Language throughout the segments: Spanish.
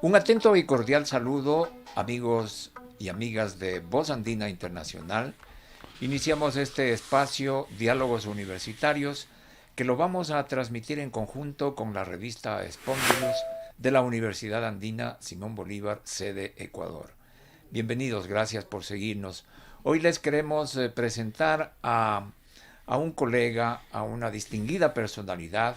Un atento y cordial saludo, amigos y amigas de Voz Andina Internacional. Iniciamos este espacio Diálogos Universitarios que lo vamos a transmitir en conjunto con la revista Spondylus de la Universidad Andina Simón Bolívar, sede Ecuador. Bienvenidos, gracias por seguirnos. Hoy les queremos presentar a un colega, a una distinguida personalidad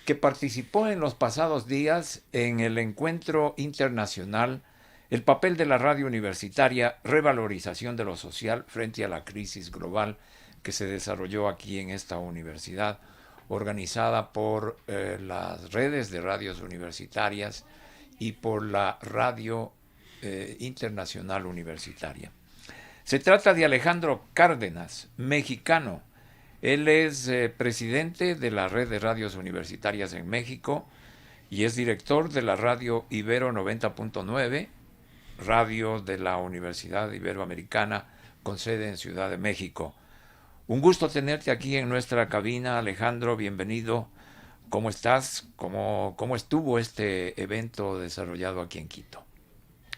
que participó en los pasados días en el encuentro internacional El papel de la radio universitaria, revalorización de lo social frente a la crisis global, que se desarrolló aquí en esta universidad, organizada por las redes de radios universitarias y por la Radio Internacional Universitaria. Se trata de Alejandro Cárdenas, mexicano. Él es presidente de la Red de Radios Universitarias en México y es director de la Radio Ibero 90.9, radio de la Universidad Iberoamericana con sede en Ciudad de México. Un gusto tenerte aquí en nuestra cabina, Alejandro, bienvenido. ¿Cómo estás? ¿Cómo estuvo este evento desarrollado aquí en Quito?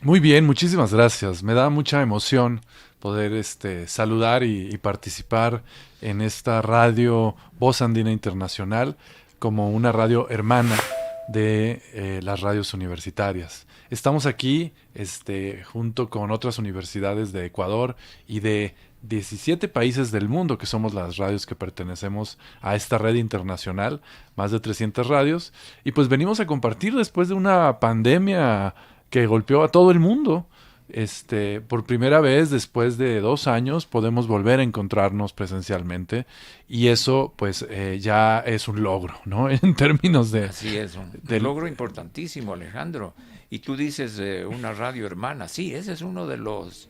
Muy bien, muchísimas gracias. Me da mucha emoción poder saludar y participar en esta radio Voz Andina Internacional como una radio hermana de las radios universitarias. Estamos aquí junto con otras universidades de Ecuador y de 17 países del mundo, que somos las radios que pertenecemos a esta red internacional, más de 300 radios, y pues venimos a compartir después de una pandemia que golpeó a todo el mundo. Por primera vez después de 2 años podemos volver a encontrarnos presencialmente y eso pues ya es un logro, ¿no? En términos de... Así es, un logro importantísimo, Alejandro. Y tú dices una radio hermana, sí, ese es uno de los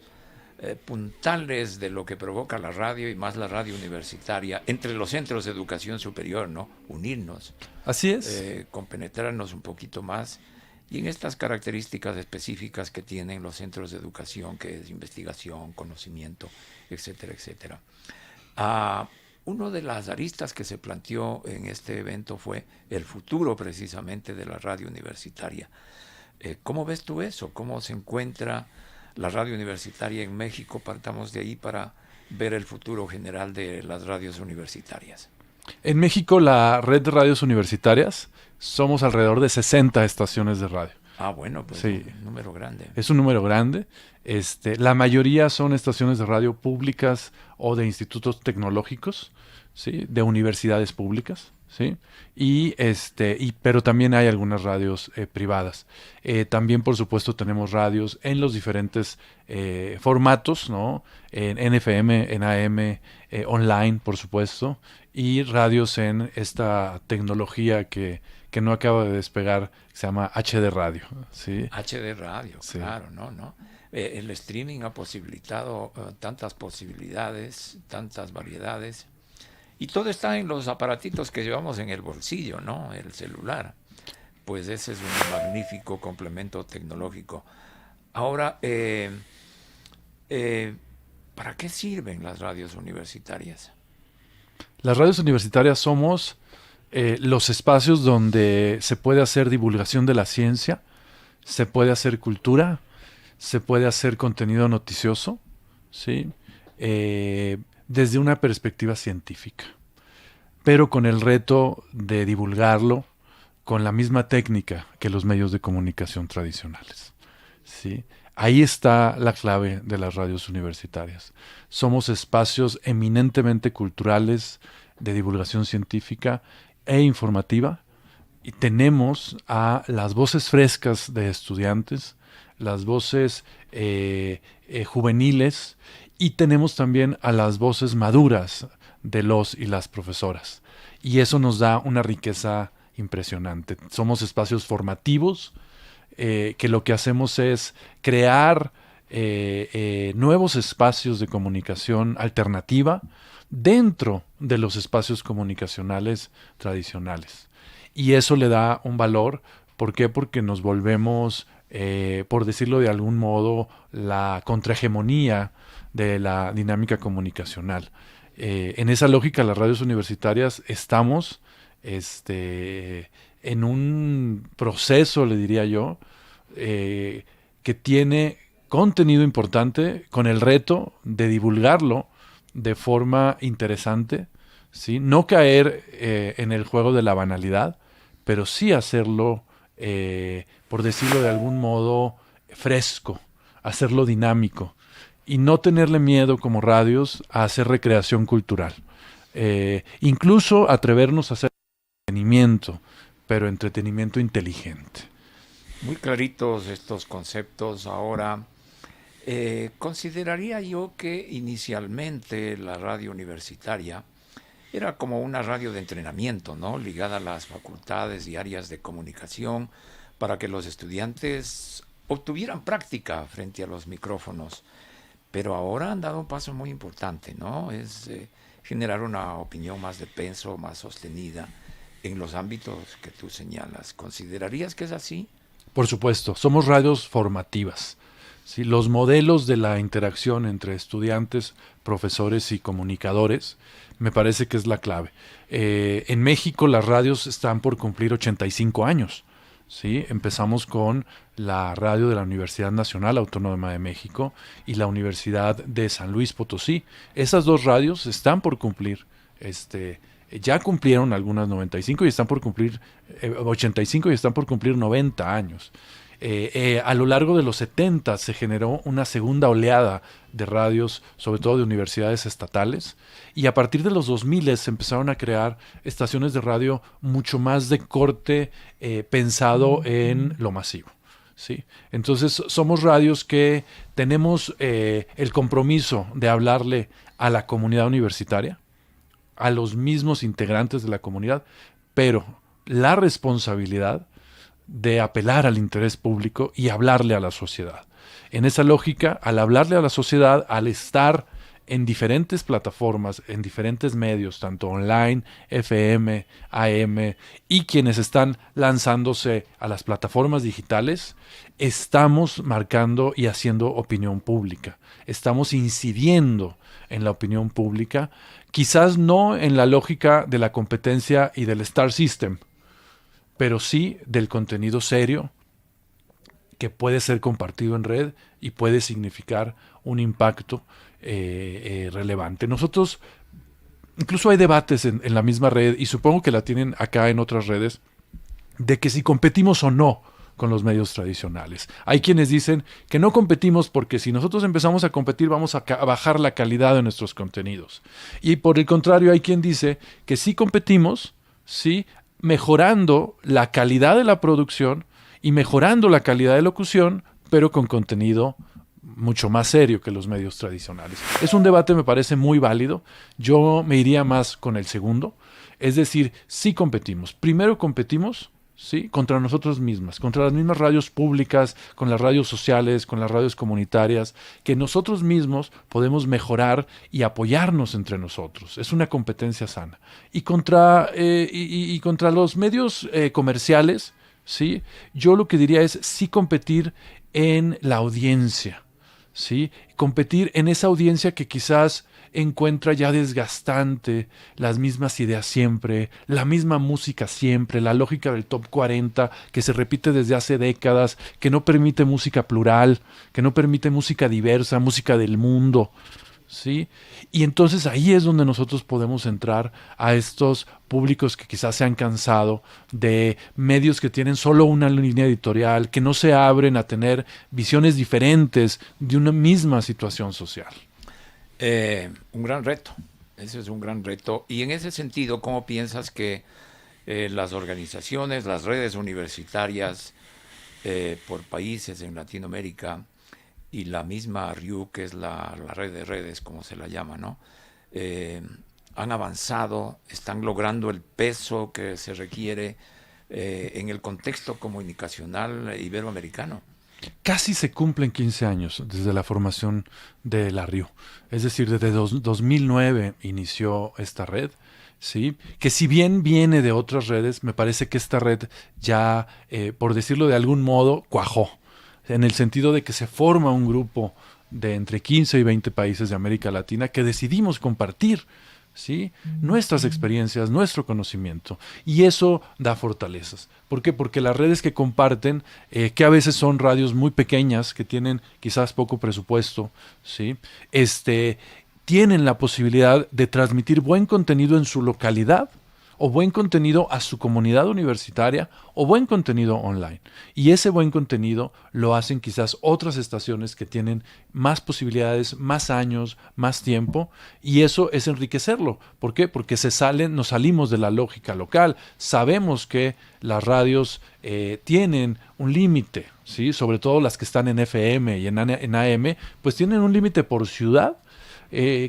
puntales de lo que provoca la radio y más la radio universitaria entre los centros de educación superior, ¿no? Unirnos. Así es. Compenetrarnos un poquito más. Y en estas características específicas que tienen los centros de educación, que es investigación, conocimiento, etcétera, etcétera. Una de las aristas que se planteó en este evento fue el futuro precisamente de la radio universitaria. ¿Cómo ves tú eso? ¿Cómo se encuentra la radio universitaria en México? Partamos de ahí para ver el futuro general de las radios universitarias. En México, la red de radios universitarias, somos alrededor de 60 estaciones de radio. Ah, bueno, pues sí, un número grande. Es un número grande. La mayoría son estaciones de radio públicas o de institutos tecnológicos, ¿sí? De universidades públicas, ¿sí? Pero también hay algunas radios privadas. También, por supuesto, tenemos radios en los diferentes formatos, ¿no? En FM, en AM, online, por supuesto, y radios en esta tecnología que no acaba de despegar, que se llama HD Radio, ¿sí? HD Radio, sí. Claro, ¿no? El streaming ha posibilitado tantas posibilidades, tantas variedades. Y todo está en los aparatitos que llevamos en el bolsillo, ¿no? El celular. Pues ese es un magnífico complemento tecnológico. Ahora, ¿para qué sirven las radios universitarias? Las radios universitarias somos los espacios donde se puede hacer divulgación de la ciencia, se puede hacer cultura, se puede hacer contenido noticioso, ¿sí? Desde una perspectiva científica, pero con el reto de divulgarlo con la misma técnica que los medios de comunicación tradicionales, ¿sí? Ahí está la clave de las radios universitarias. Somos espacios eminentemente culturales, de divulgación científica e informativa, y tenemos a las voces frescas de estudiantes, las voces juveniles, y tenemos también a las voces maduras de los y las profesoras. Y eso nos da una riqueza impresionante. Somos espacios formativos que lo que hacemos es crear nuevos espacios de comunicación alternativa dentro de los espacios comunicacionales tradicionales. Y eso le da un valor. ¿Por qué? Porque nos volvemos, por decirlo de algún modo, la contrahegemonía de la dinámica comunicacional. En esa lógica, las radios universitarias estamos en un proceso, le diría yo, que tiene contenido importante con el reto de divulgarlo de forma interesante, ¿sí? No caer en el juego de la banalidad, pero sí hacerlo, por decirlo de algún modo, fresco, hacerlo dinámico y no tenerle miedo como radios a hacer recreación cultural. Incluso atrevernos a hacer entretenimiento, pero entretenimiento inteligente. Muy claritos estos conceptos. Ahora, consideraría yo que inicialmente la radio universitaria era como una radio de entrenamiento, ¿no? Ligada a las facultades y áreas de comunicación para que los estudiantes obtuvieran práctica frente a los micrófonos. Pero ahora han dado un paso muy importante, ¿no? Es generar una opinión más de peso, más sostenida en los ámbitos que tú señalas. ¿Considerarías que es así? Por supuesto, somos radios formativas. ¿Sí? Los modelos de la interacción entre estudiantes, profesores y comunicadores me parece que es la clave. En México las radios están por cumplir 85 años. ¿Sí? Empezamos con la radio de la Universidad Nacional Autónoma de México y la Universidad de San Luis Potosí. Esas dos radios están por cumplir, ya cumplieron algunas 95 y están por cumplir 85 y están por cumplir 90 años. A lo largo de los 70 se generó una segunda oleada de radios, sobre todo de universidades estatales, y a partir de los 2000 se empezaron a crear estaciones de radio mucho más de corte pensado en lo masivo. ¿Sí? Entonces somos radios que tenemos el compromiso de hablarle a la comunidad universitaria, a los mismos integrantes de la comunidad, pero la responsabilidad de apelar al interés público y hablarle a la sociedad. En esa lógica, al hablarle a la sociedad, al estar en diferentes plataformas, en diferentes medios, tanto online, FM, AM, y quienes están lanzándose a las plataformas digitales, estamos marcando y haciendo opinión pública. Estamos incidiendo en la opinión pública, quizás no en la lógica de la competencia y del Star System, pero sí del contenido serio que puede ser compartido en red y puede significar un impacto relevante. Nosotros, incluso hay debates en la misma red, y supongo que la tienen acá en otras redes, de que si competimos o no con los medios tradicionales. Hay quienes dicen que no competimos porque si nosotros empezamos a competir vamos a bajar la calidad de nuestros contenidos. Y por el contrario hay quien dice que sí competimos, sí, mejorando la calidad de la producción y mejorando la calidad de locución, pero con contenido mucho más serio que los medios tradicionales. Es un debate, me parece muy válido. Yo me iría más con el segundo. Es decir, sí competimos. Primero competimos, ¿sí?, contra nosotros mismas, contra las mismas radios públicas, con las radios sociales, con las radios comunitarias, que nosotros mismos podemos mejorar y apoyarnos entre nosotros. Es una competencia sana. Y contra los medios comerciales, ¿sí?, yo lo que diría es sí competir en la audiencia, ¿sí? Competir en esa audiencia que quizás encuentra ya desgastante las mismas ideas siempre, la misma música siempre, la lógica del top 40 que se repite desde hace décadas, que no permite música plural, que no permite música diversa, música del mundo, ¿sí? Y entonces ahí es donde nosotros podemos entrar a estos públicos que quizás se han cansado de medios que tienen solo una línea editorial, que no se abren a tener visiones diferentes de una misma situación social. Un gran reto, ese es un gran reto. Y en ese sentido, ¿cómo piensas que las organizaciones, las redes universitarias por países en Latinoamérica y la misma RIU, que es la red de redes, como se la llama, ¿no?, han avanzado, están logrando el peso que se requiere en el contexto comunicacional iberoamericano? Casi se cumplen 15 años desde la formación de la RIU. Es decir, desde 2009 inició esta red, ¿sí?, que si bien viene de otras redes, me parece que esta red ya, por decirlo de algún modo, cuajó, en el sentido de que se forma un grupo de entre 15 y 20 países de América Latina que decidimos compartir, ¿sí?, nuestras experiencias, nuestro conocimiento. Y eso da fortalezas. ¿Por qué? Porque las redes que comparten, que a veces son radios muy pequeñas, que tienen quizás poco presupuesto, ¿sí?, tienen la posibilidad de transmitir buen contenido en su localidad, o buen contenido a su comunidad universitaria, o buen contenido online. Y ese buen contenido lo hacen quizás otras estaciones que tienen más posibilidades, más años, más tiempo, y eso es enriquecerlo. ¿Por qué? Porque nos salimos de la lógica local. Sabemos que las radios tienen un límite, ¿sí?, sobre todo las que están en FM y en AM, pues tienen un límite por ciudad.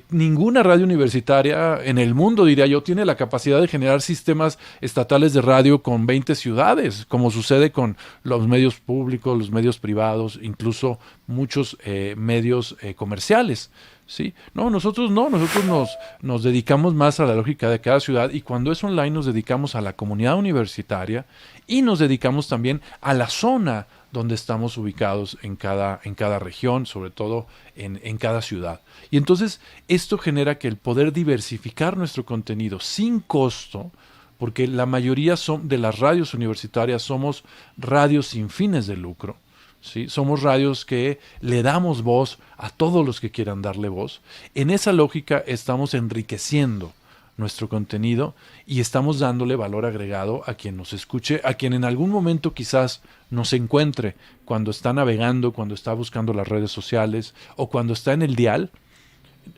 Ninguna radio universitaria en el mundo, diría yo, tiene la capacidad de generar sistemas estatales de radio con 20 ciudades, como sucede con los medios públicos, los medios privados, incluso muchos medios comerciales. ¿Sí? Nosotros nos dedicamos más a la lógica de cada ciudad, y cuando es online nos dedicamos a la comunidad universitaria y nos dedicamos también a la zona donde estamos ubicados en cada región, sobre todo en cada ciudad. Y entonces esto genera que el poder diversificar nuestro contenido sin costo, porque la mayoría de las radios universitarias somos radios sin fines de lucro, ¿sí? Somos radios que le damos voz a todos los que quieran darle voz. En esa lógica estamos enriqueciendo nuestro contenido y estamos dándole valor agregado a quien nos escuche, a quien en algún momento quizás nos encuentre cuando está navegando, cuando está buscando las redes sociales o cuando está en el dial,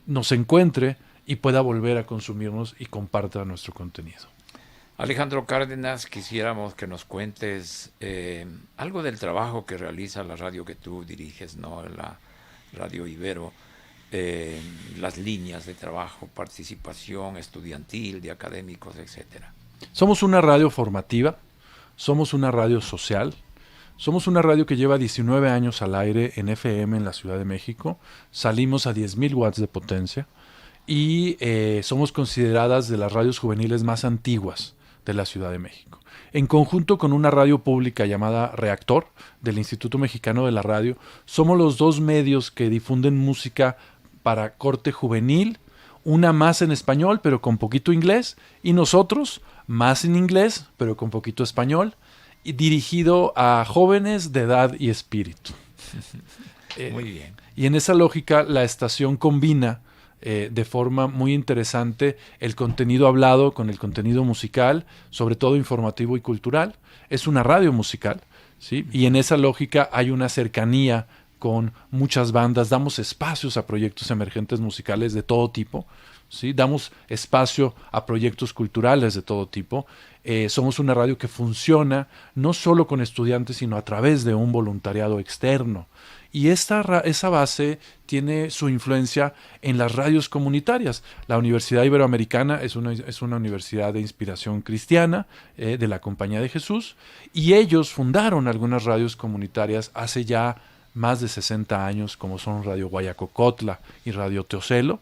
nos encuentre y pueda volver a consumirnos y comparta nuestro contenido. Alejandro Cárdenas, quisiéramos que nos cuentes algo del trabajo que realiza la radio que tú diriges, ¿no?, la Radio Ibero. Las líneas de trabajo, participación estudiantil, de académicos, etcétera. Somos una radio formativa, somos una radio social, somos una radio que lleva 19 años al aire en FM en la Ciudad de México, salimos a 10,000 watts de potencia y somos consideradas de las radios juveniles más antiguas de la Ciudad de México. En conjunto con una radio pública llamada Reactor, del Instituto Mexicano de la Radio, somos los dos medios que difunden música para corte juvenil, una más en español pero con poquito inglés, y nosotros más en inglés pero con poquito español, y dirigido a jóvenes de edad y espíritu. Muy bien. Y en esa lógica la estación combina de forma muy interesante el contenido hablado con el contenido musical, sobre todo informativo y cultural. Es una radio musical, ¿sí? Y en esa lógica hay una cercanía con muchas bandas, damos espacios a proyectos emergentes musicales de todo tipo, ¿sí? Damos espacio a proyectos culturales de todo tipo. Somos una radio que funciona no solo con estudiantes, sino a través de un voluntariado externo. Y esa base tiene su influencia en las radios comunitarias. La Universidad Iberoamericana es una universidad de inspiración cristiana, de la Compañía de Jesús, y ellos fundaron algunas radios comunitarias hace ya más de 60 años, como son Radio Guayacocotla y Radio Teocelo,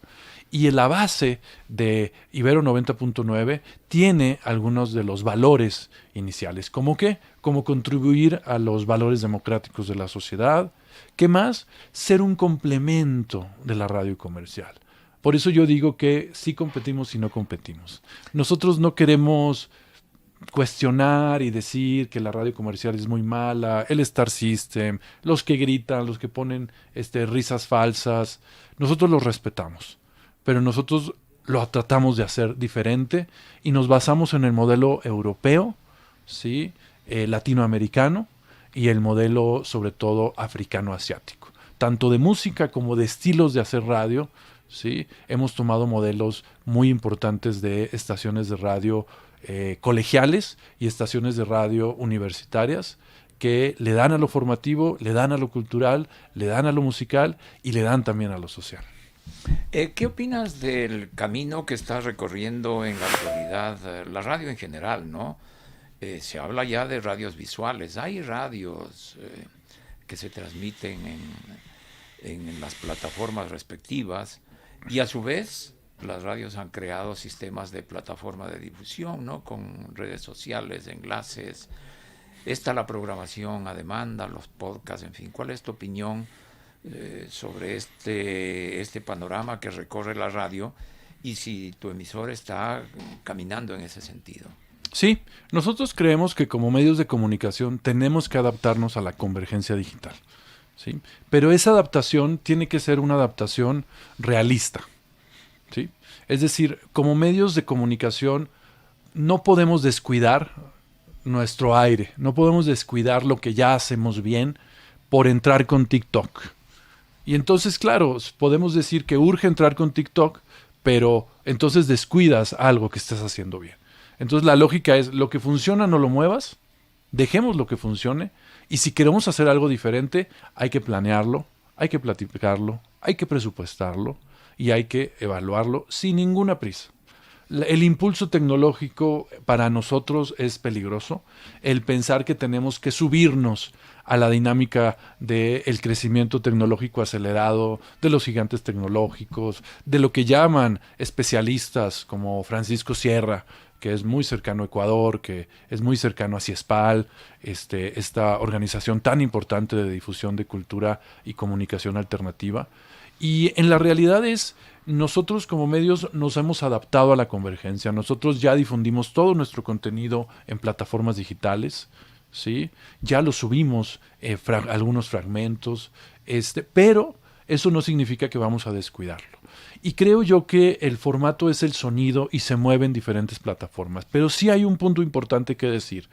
y en la base de Ibero 90.9 tiene algunos de los valores iniciales. ¿Cómo qué? Como contribuir a los valores democráticos de la sociedad. ¿Qué más? Ser un complemento de la radio comercial. Por eso yo digo que sí competimos y no competimos. Nosotros no queremos cuestionar y decir que la radio comercial es muy mala, el Star System, los que gritan, los que ponen risas falsas. Nosotros los respetamos, pero nosotros lo tratamos de hacer diferente y nos basamos en el modelo europeo, ¿sí? Latinoamericano, y el modelo sobre todo africano-asiático. Tanto de música como de estilos de hacer radio, ¿sí? Hemos tomado modelos muy importantes de estaciones de radio colegiales y estaciones de radio universitarias que le dan a lo formativo, le dan a lo cultural, le dan a lo musical y le dan también a lo social. ¿Qué opinas del camino que está recorriendo en la actualidad la radio en general, ¿no? Se habla ya de radios visuales. Hay radios que se transmiten en las plataformas respectivas y a su vez las radios han creado sistemas de plataforma de difusión, ¿no? Con redes sociales, enlaces. Está la programación a demanda, los podcasts, en fin. ¿Cuál es tu opinión sobre este panorama que recorre la radio y si tu emisor está caminando en ese sentido. Sí, nosotros creemos que como medios de comunicación tenemos que adaptarnos a la convergencia digital, ¿sí? Pero esa adaptación tiene que ser una adaptación realista, ¿sí? Es decir, como medios de comunicación no podemos descuidar nuestro aire, no podemos descuidar lo que ya hacemos bien por entrar con TikTok. Y entonces, claro, podemos decir que urge entrar con TikTok, pero entonces descuidas algo que estás haciendo bien. Entonces la lógica es, lo que funciona no lo muevas, dejemos lo que funcione, y si queremos hacer algo diferente, hay que planearlo, hay que platicarlo, hay que presupuestarlo y hay que evaluarlo sin ninguna prisa. El impulso tecnológico para nosotros es peligroso, el pensar que tenemos que subirnos a la dinámica del crecimiento tecnológico acelerado, de los gigantes tecnológicos, de lo que llaman especialistas como Francisco Sierra, que es muy cercano a Ecuador, que es muy cercano a CIESPAL, esta organización tan importante de difusión de cultura y comunicación alternativa. Y en la realidad es, nosotros como medios nos hemos adaptado a la convergencia. Nosotros ya difundimos todo nuestro contenido en plataformas digitales, ¿sí? Ya lo subimos, algunos fragmentos, pero eso no significa que vamos a descuidarlo. Y creo yo que el formato es el sonido y se mueve en diferentes plataformas. Pero sí hay un punto importante que decir,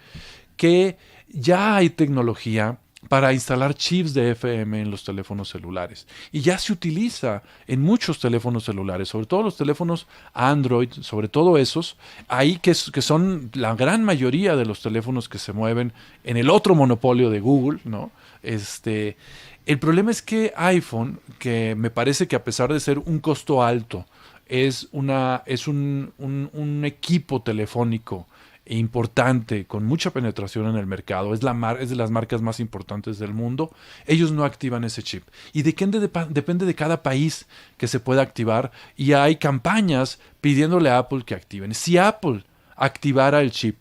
que ya hay tecnología para instalar chips de FM en los teléfonos celulares. Y ya se utiliza en muchos teléfonos celulares, sobre todo los teléfonos Android, sobre todo esos, ahí que son la gran mayoría de los teléfonos que se mueven en el otro monopolio de Google, ¿no? El problema es que iPhone, que me parece que a pesar de ser un costo alto, es un equipo telefónico importante, con mucha penetración en el mercado, es de las marcas más importantes del mundo, ellos no activan ese chip. Y depende de cada país que se pueda activar, y hay campañas pidiéndole a Apple que activen. Si Apple activara el chip,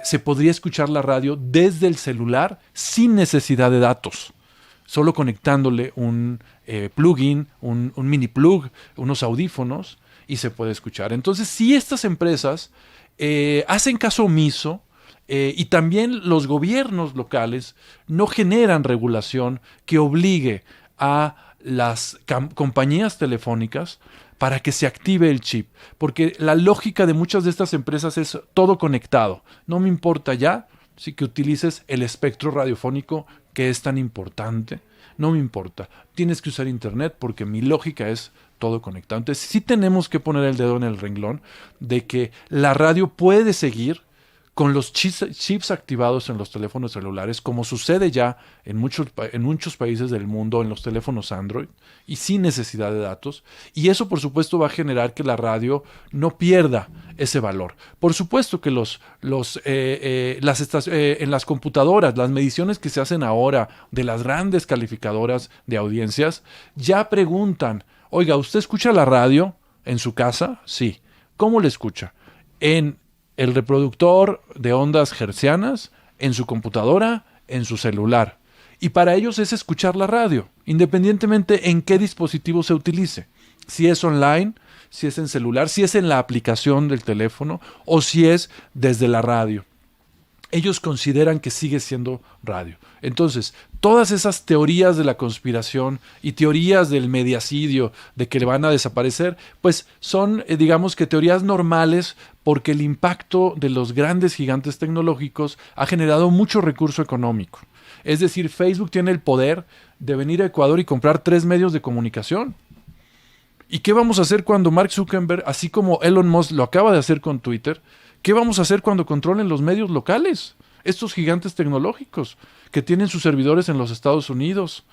se podría escuchar la radio desde el celular sin necesidad de datos, solo conectándole un plugin, un mini plug, unos audífonos, y se puede escuchar. Entonces, si estas empresas hacen caso omiso, y también los gobiernos locales no generan regulación que obligue a las compañías telefónicas para que se active el chip, porque la lógica de muchas de estas empresas es todo conectado. No me importa ya si que utilices el espectro radiofónico que es tan importante, no me importa. Tienes que usar internet porque mi lógica es todo conectado. Entonces sí tenemos que poner el dedo en el renglón de que la radio puede seguir con los chips activados en los teléfonos celulares, como sucede ya en muchos países del mundo en los teléfonos Android, y sin necesidad de datos. Y eso, por supuesto, va a generar que la radio no pierda ese valor. Por supuesto que en las computadoras, las mediciones que se hacen ahora de las grandes calificadoras de audiencias, ya preguntan: oiga, ¿usted escucha la radio en su casa? Sí. ¿Cómo le escucha? En el reproductor de ondas hertzianas, en su computadora, en su celular. Y para ellos es escuchar la radio, independientemente en qué dispositivo se utilice. Si es online, si es en celular, si es en la aplicación del teléfono o si es desde la radio. Ellos consideran que sigue siendo radio. Entonces, todas esas teorías de la conspiración y teorías del mediacidio, de que le van a desaparecer, pues son, digamos que teorías normales, porque el impacto de los grandes gigantes tecnológicos ha generado mucho recurso económico. Es decir, Facebook tiene el poder de venir a Ecuador y comprar 3 medios de comunicación. ¿Y qué vamos a hacer cuando Mark Zuckerberg, así como Elon Musk lo acaba de hacer con Twitter, qué vamos a hacer cuando controlen los medios locales? Estos gigantes tecnológicos que tienen sus servidores en los Estados Unidos.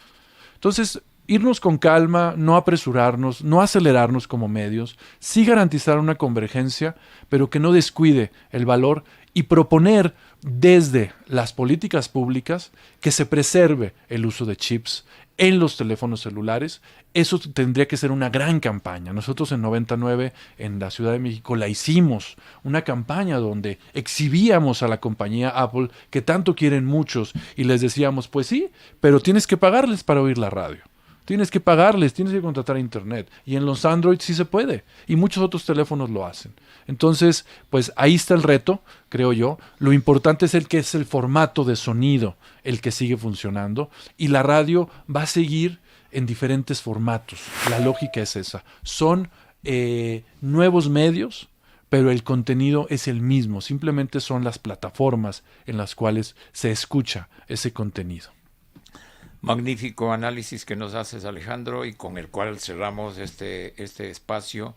Entonces, irnos con calma, no apresurarnos, no acelerarnos como medios, sí garantizar una convergencia, pero que no descuide el valor, y proponer desde las políticas públicas que se preserve el uso de chips en los teléfonos celulares. Eso tendría que ser una gran campaña. Nosotros en 99 en la Ciudad de México la hicimos, una campaña donde exhibíamos a la compañía Apple, que tanto quieren muchos, y les decíamos, pues sí, pero tienes que pagarles para oír la radio. Tienes que pagarles, tienes que contratar internet. Y en los Android sí se puede. Y muchos otros teléfonos lo hacen. Entonces, pues ahí está el reto, creo yo. Lo importante es el formato de sonido el que sigue funcionando. Y la radio va a seguir en diferentes formatos. La lógica es esa. Son nuevos medios, pero el contenido es el mismo. Simplemente son las plataformas en las cuales se escucha ese contenido. Magnífico análisis que nos haces, Alejandro, y con el cual cerramos este espacio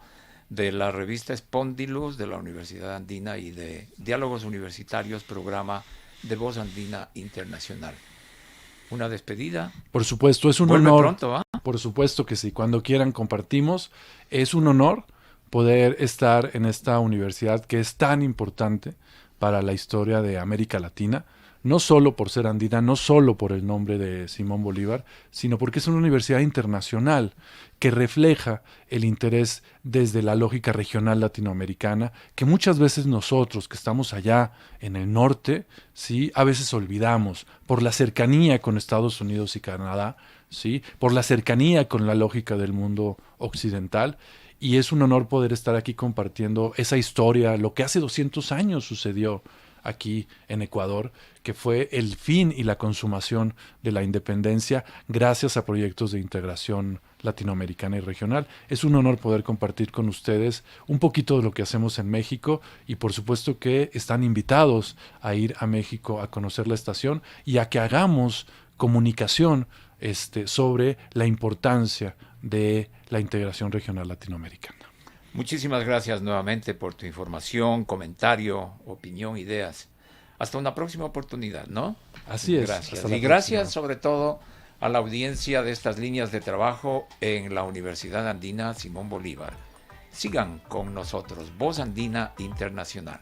de la revista Spondylus de la Universidad Andina y de Diálogos Universitarios, programa de Voz Andina Internacional. Una despedida. Por supuesto, es un Vuelve honor. Pronto, ¿eh? Por supuesto que sí. Cuando quieran compartimos. Es un honor poder estar en esta universidad que es tan importante para la historia de América Latina. No solo por ser andina, no solo por el nombre de Simón Bolívar, sino porque es una universidad internacional que refleja el interés desde la lógica regional latinoamericana, que muchas veces nosotros que estamos allá en el norte, ¿sí? A veces olvidamos por la cercanía con Estados Unidos y Canadá, ¿sí? Por la cercanía con la lógica del mundo occidental. Y es un honor poder estar aquí compartiendo esa historia, lo que hace 200 años sucedió aquí en Ecuador, que fue el fin y la consumación de la independencia gracias a proyectos de integración latinoamericana y regional. Es un honor poder compartir con ustedes un poquito de lo que hacemos en México y por supuesto que están invitados a ir a México a conocer la estación y a que hagamos comunicación sobre la importancia de la integración regional latinoamericana. Muchísimas gracias nuevamente por tu información, comentario, opinión, ideas. Hasta una próxima oportunidad, ¿no? Así es. Gracias. Y gracias sobre todo a la audiencia de estas líneas de trabajo en la Universidad Andina Simón Bolívar. Sigan con nosotros, Voz Andina Internacional.